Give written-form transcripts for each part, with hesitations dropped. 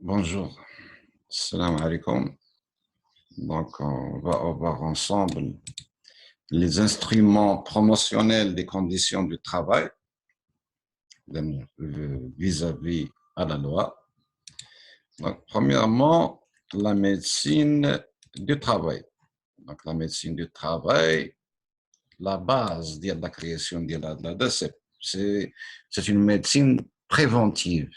Bonjour, salam alaikum. Donc, on va voir ensemble les instruments promotionnels des conditions du travail vis-à-vis à la loi. Donc, premièrement, la médecine du travail. Donc, la médecine du travail, la base de la création de la c'est une médecine préventive.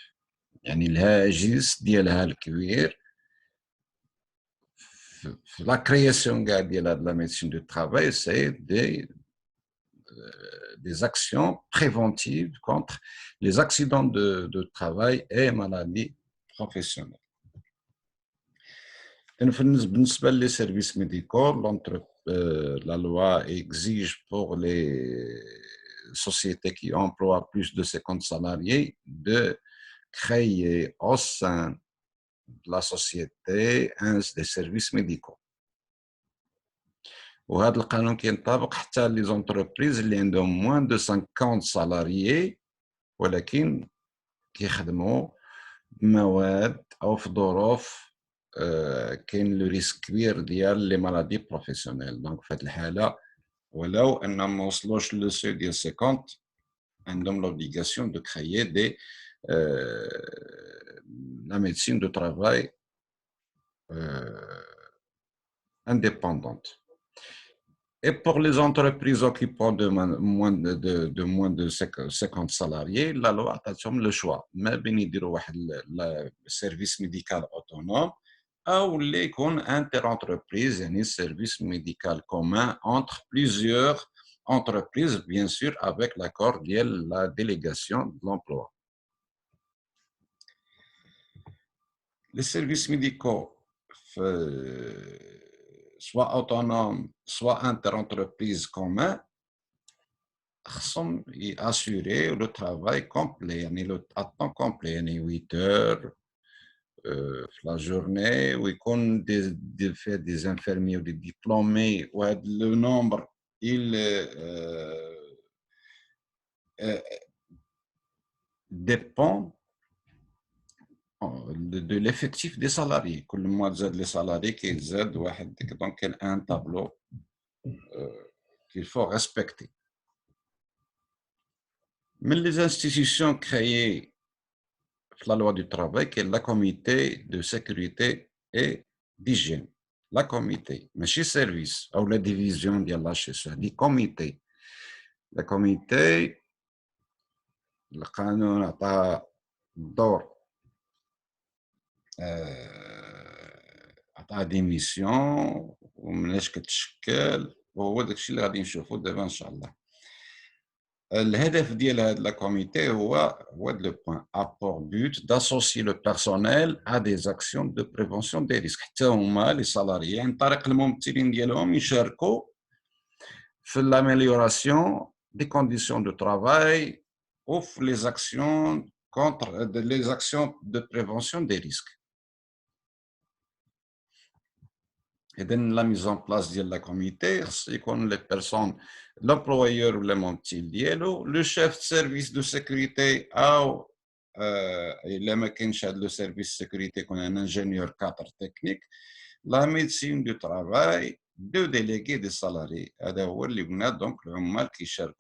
يعني الهاجس ديالها الكبير la création de la médecine du travail, c'est des actions préventives contre les accidents de travail et maladies professionnelles. بالنسبة les services médicaux, la loi exige pour les sociétés qui emploient plus de 50 salariés de créer au sein de la société des services médicaux. وهذا القانون كينطبق حتى لي زونتربريز اللي عندهم موان دو 50 سالاريي ولكن كيخدموا بمواد او في ظروف كاين لو ريسك كبير ديال لي مالادي بروفيسيونيل. دونك في هذه الحاله ولو انهم ما وصلوش لو سو ديال 50 عندهم لوبليغاسيون دو كريي دي لا ميديسين دو ترافاي indépendante. Et pour les entreprises occupant de moins de 50 salariés, la loi a le choix. Mais le service médical autonome ou les interentreprises, un service médical commun entre plusieurs entreprises, bien sûr, avec l'accord de la délégation de l'emploi. Les services médicaux soit autonomes, soit inter-entreprises communs, sont assurer le travail complet, à temps complet, 8 heures la journée, où il y a des infirmiers ou des diplômés, où le nombre dépend de l'effectif des salariés. Tout le mois, les salariés qui aident, donc il y a un tableau qu'il faut respecter. Mais les institutions créées par la loi du travail, qui est la comité de sécurité et d'hygiène. La comité, mais chez service, ou la division de l'HSE, du comité. Le comité, le canon a d'or عطاها دي ميسيون ومناش كتشكل وهو داكشي اللي غادي نشوفو دابا ان شاء الله. الهدف ديال هاد لا كوميتي هو لو بوين ابور بوت d'associer le personnel à des actions de prévention des risques. حتى هما لي سالاريي عن طريق الممثلين ديالهم يشاركوا في l'amélioration des conditions de travail ou les actions de prévention des risques. Et dans la mise en place de la comité, c'est qu'on les personnes, l'employeur ou le membre, le chef de service de sécurité ou le service de sécurité qu'on a un ingénieur cadre technique, la médecine du travail, deux délégués des salariés. Donc, le mal qui cherche,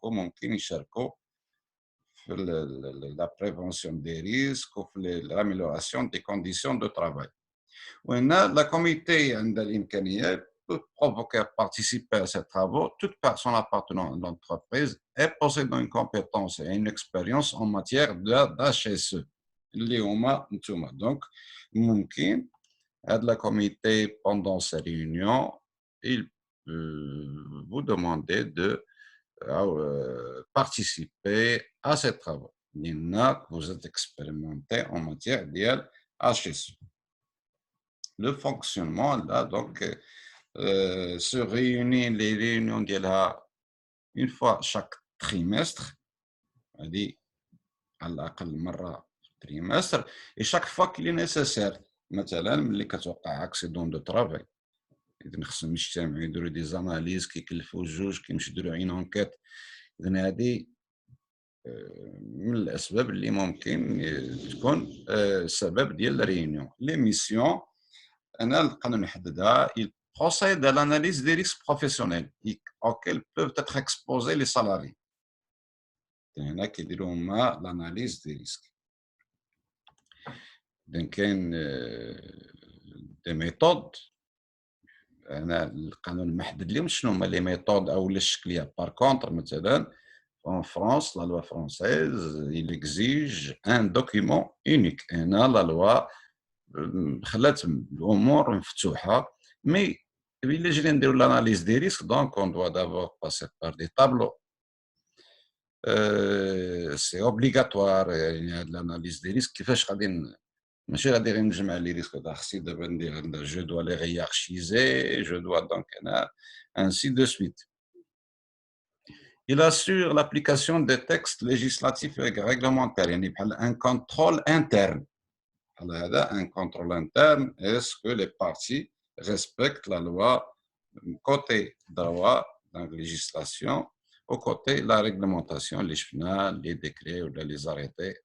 la prévention des risques ou l'amélioration des conditions de travail. La comité peut provoquer à participer à ces travaux toute personne appartenant à l'entreprise et possédant une compétence et une expérience en matière d'HSE. Donc, la comité, pendant ces réunions, il peut vous demander de participer à ces travaux. Vous êtes expérimenté en matière d'HSE. Le fonctionnement, là, donc, se réunit, les réunions une fois chaque trimestre, dit à l'aqal marra trimestre, et chaque fois qu'il est nécessaire. مثلا ملي كتوقع accident de travail اذا خصهم يجتمعوا يديروا دي زاناليز كيكلفوا جوج كيمشيو يديروا اون انكيت اذا هذه من الاسباب اللي ممكن تكون سبب ديال الريونيون. لي ميسيون انا القانون يحددها: il procède à l'analyse des risques professionnels auxquels peuvent être exposés les salariés. هنا كيديروا هما l'analyse des risques. donc كاين دي ميثود، انا القانون ما حددلهمش شنو هما لي ميثود او الشكليه. بار كونتر مثلا en France, la loi française, il exige un document unique. هنا la loi خلات الامور مفتوحه، مي الا جينا نديرو l'analyse des risques donc on doit d'abord passer par des tableaux. سي اوبليغاتوار يعني هاد l'analyse des risques. كيفاش غادي ماشي غادي غير نجمع لي ريسك، خصني دابا ندير جو دوا لي هيرارشيزي، جو دوا دونك انا ainsi de suite. Il assure l'application des textes législatifs et réglementaires. يعني بحال un contrôle interne. هذا un contrôle interne. Est-ce que les parties respectent la loi côté droit, donc législation, au côté la réglementation, les chemins, les décrets ou les arrêtés,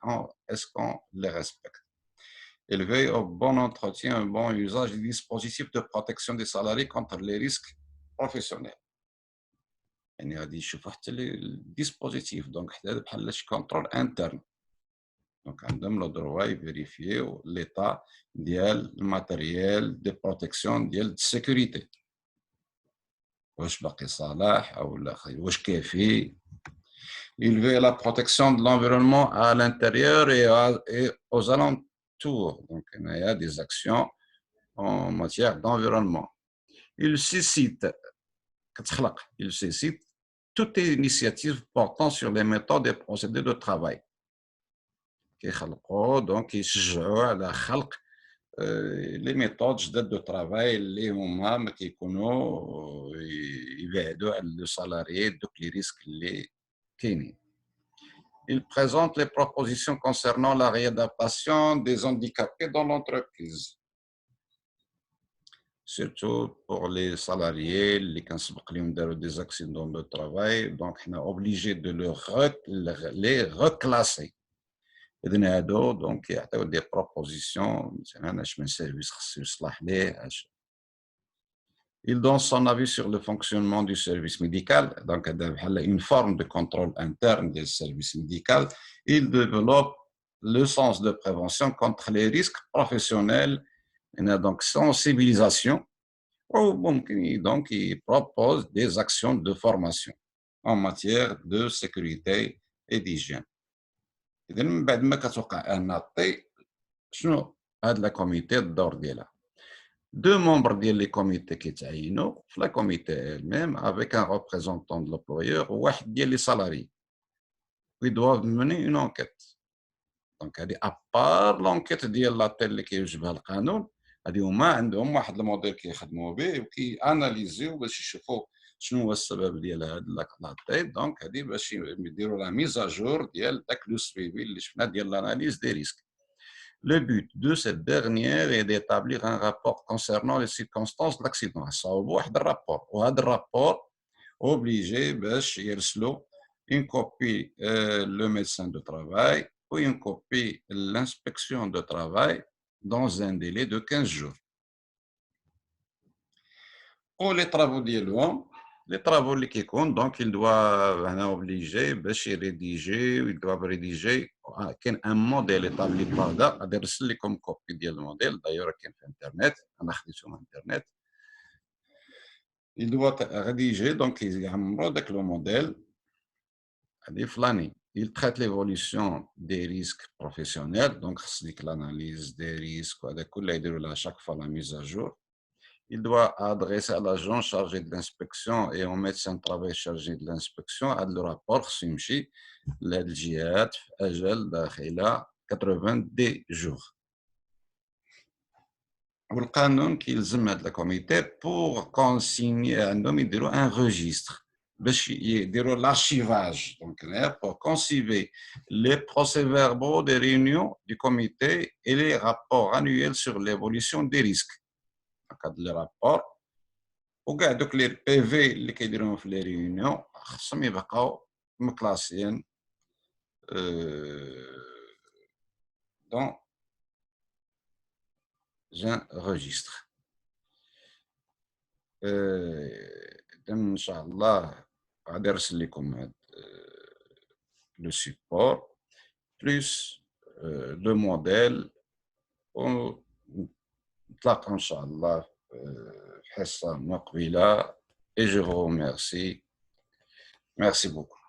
est-ce qu'on les respecte? Il veille au bon entretien et au bon usage des dispositifs de protection des salariés contre les risques professionnels. يعني غادي يشوفوا حتى الديسبوزيتيف، دونك حتى هذا بحال شي كونترول انترن. دونك عندهم لو دروا يفيريفيو ليطا ديال الماتيريال دي بروتيكسيون ديال السيكوريتي، واش باقي صالح او لا، واش كافي. Il veut la protection de l'environnement à l'intérieur et aux alentours. Donc il y a des actions en matière d'environnement. Il suscite toute initiative portant sur les méthodes et procédés de travail. Donc, يشجعوا على خلق لي ميثود جداد دو ترافاي اللي هما ما كيكونوا يبعدوا على لو سالاريي دوك لي ريسك اللي كاينين. Il présente les propositions concernant la réadaptation des handicapés dans l'entreprise. Surtout pour les salariés اللي كنسبق لهم داروا des accidents de travail, donc on est obligé de les reclasser. إذن هادو دونك يعطيو دي بروبوزيسيون مثلا اش من سيرفيس خصو يصلح ليه اش. Il donne son avis sur le fonctionnement du service médical, donc هذا بحال une forme de contrôle interne du service médical. Il développe le sens de prévention contre les risques professionnels. Il y a donc sensibilisation, donc il propose des actions de formation en matière de sécurité et d'hygiène. إذا من بعد ما كتوقع ان طي شنو هاد لا كوميتي الدور ديالها؟ دو ممبر ديال لي كوميتي كيتعينوا في لا كوميتي ميم افيك ان ريبريزونطون دو لومبلويور وواحد ديال لي سالاري. وي دوف مني اون انكيت. دونك هادي ابار لونكيت ديال لاطيل اللي كيوجبها القانون، هادي هما عندهم واحد الموديل كيخدموا به وكي اناليزيو باش يشوفوا شنو هو السبب ديال هاد لاطيل. دونك هادي باش يديروا لا ميزاجور ديال داك لو سويفي اللي شفنا ديال l'analyse des risques. Le but de cette dernière est d'établir un rapport concernant les circonstances de l'accident. صاوبوا واحد الرابور، وهذا الرابور obligé باش يرسلوا une copie le médecin de travail ou une copie l'inspection de travail dans un délai de 15 jours. Pour les travaux ديالهم، les travaux اللي كيكون donc ils doivent هنا obligé باش يريديجي، ils doivent rédiger كاين ان موديل établi par هذا، غادي نرسل لكم كوبي ديال الموديل دايوغ كاين في الانترنت، انا خديته من الانترنت. il doit rédiger donc يعمروا داك لو موديل هذه فلاني. il traite l'évolution des risques professionnels, donc خص ديك l'analyse des risques وهذا كله يديروا لها chaque fois la mise à jour. Il doit adresser à l'agent chargé de l'inspection et au médecin de travail chargé de l'inspection le rapport خصو يمشي للجهات في أجل داخل 90 jours. والقانون كيلزم هاد الكوميتي بور كونسيني عندهم يديروا ان ريجستر باش يديروا لارشيفاج. دونك هنايا بور كونسيفي لي بروسي فيربو دي ريونيون دو كوميتي et les rapports annuels sur l'évolution des risques. هاد لي رابور وكاع دوك لي بي في اللي كيديروهم في لي ريونيون خصهم يبقاو مكلاسيين dans un registre. Inch'Allah, غادي نرسل لكم le support plus le modèle ونتلاقاو إن شاء الله في حصة مقبلة et je vous remercie. Merci beaucoup.